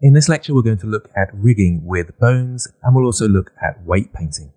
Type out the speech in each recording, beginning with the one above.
In this lecture, we're going to look at rigging with bones, and we'll also look at weight painting.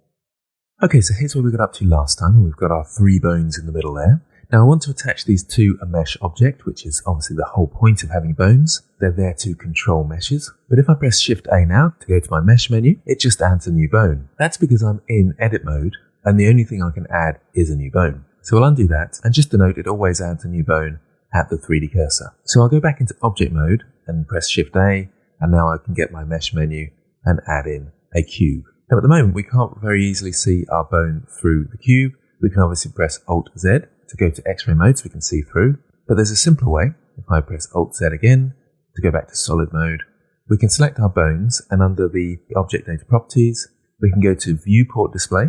Okay, so here's where we got up to last time. We've got our 3 bones in the middle there. Now I want to attach these to a mesh object, which is obviously the whole point of having bones. They're there to control meshes. But if I press Shift A now to go to my mesh menu, it just adds a new bone. That's because I'm in edit mode, and the only thing I can add is a new bone. So I'll undo that, and just to note, it always adds a new bone at the 3D cursor. So I'll go back into object mode and press Shift A, and now I can get my mesh menu and add in a cube. Now at the moment we can't very easily see our bone through the cube. We can obviously press Alt Z to go to X-ray mode so we can see through. But there's a simpler way. If I press Alt Z again to go back to solid mode, we can select our bones, and under the object data properties, we can go to viewport display,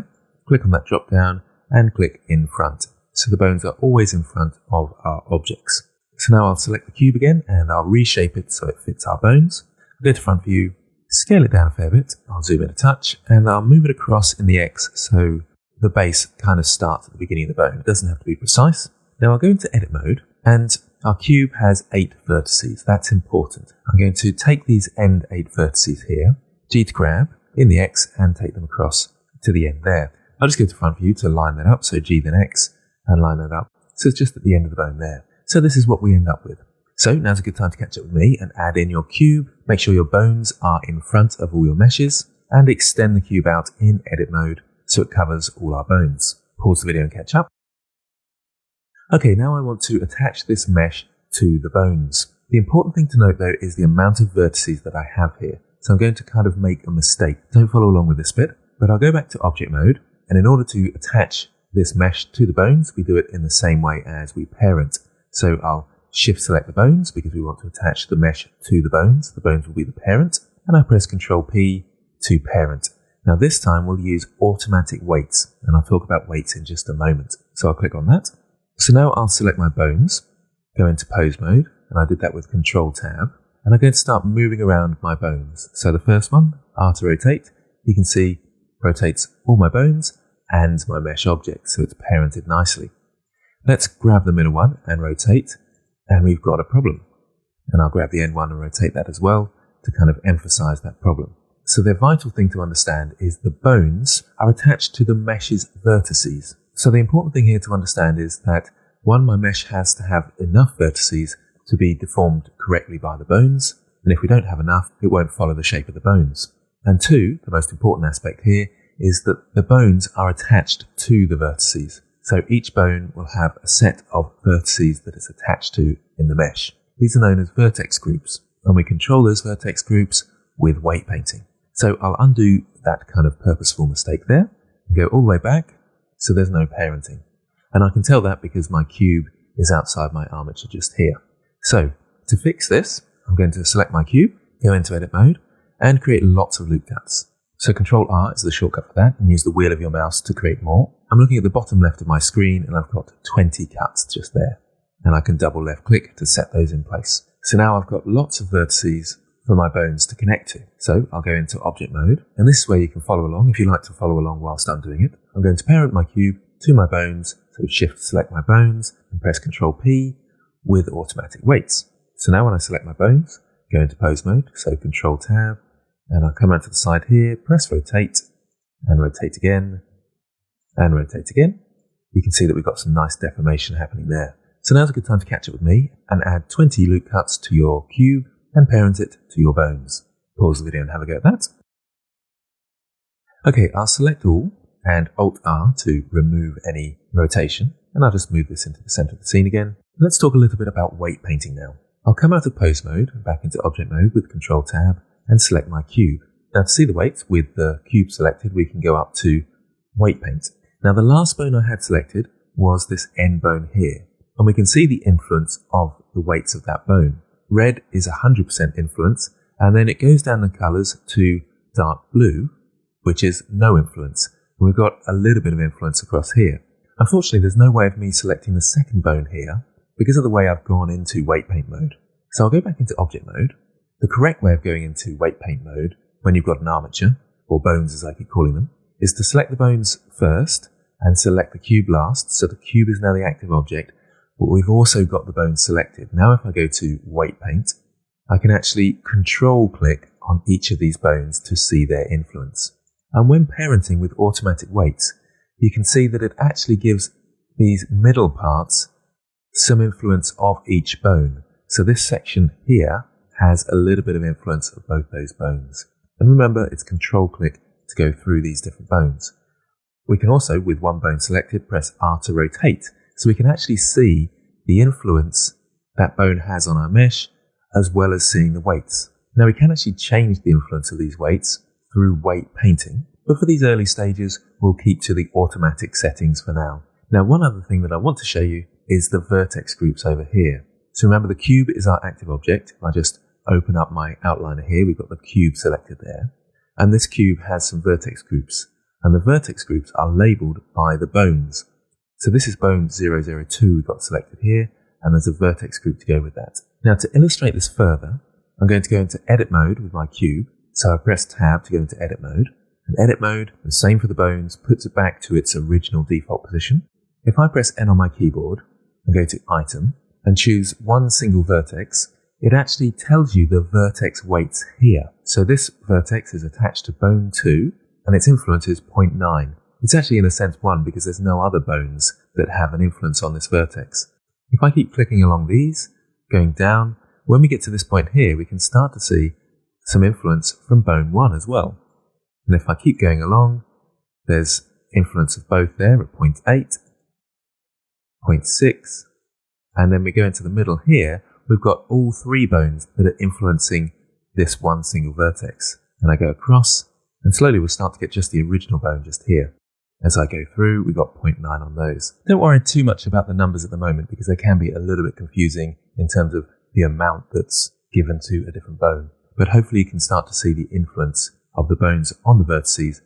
click on that drop down and click in front. So the bones are always in front of our objects. So now I'll select the cube again and I'll reshape it so it fits our bones. Go to front view, scale it down a fair bit, I'll zoom in a touch, and I'll move it across in the X so the base kind of starts at the beginning of the bone. It doesn't have to be precise. Now I'll go into edit mode, and our cube has 8 vertices. That's important. I'm going to take these end 8 vertices here, G to grab, in the X, and take them across to the end there. I'll just go to front view to line that up, so G then X, and line that up. So it's just at the end of the bone there. So this is what we end up with. So now's a good time to catch up with me and add in your cube. Make sure your bones are in front of all your meshes, and extend the cube out in edit mode so it covers all our bones. Pause the video and catch up. Okay, now I want to attach this mesh to the bones. The important thing to note though is the amount of vertices that I have here. So I'm going to kind of make a mistake. Don't follow along with this bit, but I'll go back to object mode, and in order to attach this mesh to the bones, we do it in the same way as we parent. So I'll Shift select the bones because we want to attach the mesh to the bones. The bones will be the parent, and I press Ctrl P to parent. Now this time we'll use automatic weights, and I'll talk about weights in just a moment. So I'll click on that. So now I'll select my bones, go into pose mode, and I did that with Ctrl Tab, and I'm going to start moving around my bones. So the first one, R to rotate, you can see rotates all my bones and my mesh object, so it's parented nicely. Let's grab the middle one and rotate. And we've got a problem. And I'll grab the end one and rotate that as well to kind of emphasize that problem. So the vital thing to understand is the bones are attached to the mesh's vertices. So the important thing here to understand is that 1, my mesh has to have enough vertices to be deformed correctly by the bones. And if we don't have enough, it won't follow the shape of the bones. And 2, the most important aspect here is that the bones are attached to the vertices. So each bone will have a set of vertices that it's attached to in the mesh. These are known as vertex groups, and we control those vertex groups with weight painting. So I'll undo that kind of purposeful mistake there and go all the way back so there's no parenting. And I can tell that because my cube is outside my armature just here. So to fix this, I'm going to select my cube, go into edit mode, and create lots of loop cuts. So Ctrl R is the shortcut for that, and use the wheel of your mouse to create more. I'm looking at the bottom left of my screen, and I've got 20 cuts just there. And I can double left click to set those in place. So now I've got lots of vertices for my bones to connect to. So I'll go into object mode, and this is where you can follow along if you like to follow along whilst I'm doing it. I'm going to parent my cube to my bones, so Shift select my bones, and press Ctrl P with automatic weights. So now when I select my bones, go into pose mode, so Ctrl Tab, and I'll come out to the side here, press rotate, and rotate again, and rotate again. You can see that we've got some nice deformation happening there. So now's a good time to catch up with me and add 20 loop cuts to your cube and parent it to your bones. Pause the video and have a go at that. Okay, I'll select all and Alt R to remove any rotation, and I'll just move this into the center of the scene again. Let's talk a little bit about weight painting now. I'll come out of pose mode and back into object mode with Ctrl Tab and select my cube. Now to see the weights with the cube selected, we can go up to weight paint. Now the last bone I had selected was this end bone here, and we can see the influence of the weights of that bone. Red is 100% influence, and then it goes down the colors to dark blue, which is no influence. And we've got a little bit of influence across here. Unfortunately, there's no way of me selecting the second bone here because of the way I've gone into weight paint mode. So I'll go back into object mode. The correct way of going into weight paint mode when you've got an armature, or bones as I keep calling them, is to select the bones first and select the cube last. So the cube is now the active object, but we've also got the bones selected. Now if I go to weight paint I can actually control click on each of these bones to see their influence. And when parenting with automatic weights, you can see that it actually gives these middle parts some influence of each bone. So this section here has a little bit of influence of both those bones. And remember, it's control click to go through these different bones. We can also, with one bone selected, press R to rotate. So we can actually see the influence that bone has on our mesh, as well as seeing the weights. Now we can actually change the influence of these weights through weight painting, but for these early stages, we'll keep to the automatic settings for now. Now, one other thing that I want to show you is the vertex groups over here. So remember, the cube is our active object. If I just open up my outliner here, we've got the cube selected there. And this cube has some vertex groups. And the vertex groups are labeled by the bones. So this is bone 002 we've got selected here, and there's a vertex group to go with that. Now, to illustrate this further, I'm going to go into edit mode with my cube. So I press tab to go into edit mode. And edit mode, the same for the bones, puts it back to its original default position. If I press N on my keyboard and go to item and choose one single vertex, it actually tells you the vertex weights here. So this vertex is attached to bone 2 and its influence is 0.9. It's actually in a sense 1 because there's no other bones that have an influence on this vertex. If I keep clicking along these, going down, when we get to this point here, we can start to see some influence from bone 1 as well. And if I keep going along, there's influence of both there at 0.8, 0.6, and then we go into the middle here, we've got all three bones that are influencing this one single vertex. And I go across, and slowly we'll start to get just the original bone just here. As I go through, we've got 0.9 on those. Don't worry too much about the numbers at the moment because they can be a little bit confusing in terms of the amount that's given to a different bone. But hopefully you can start to see the influence of the bones on the vertices.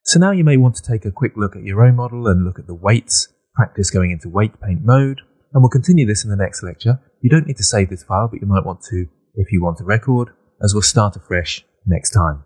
So now you may want to take a quick look at your own model and look at the weights, practice going into weight paint mode, and we'll continue this in the next lecture. You don't need to save this file, but you might want to if you want a record, as we'll start afresh next time.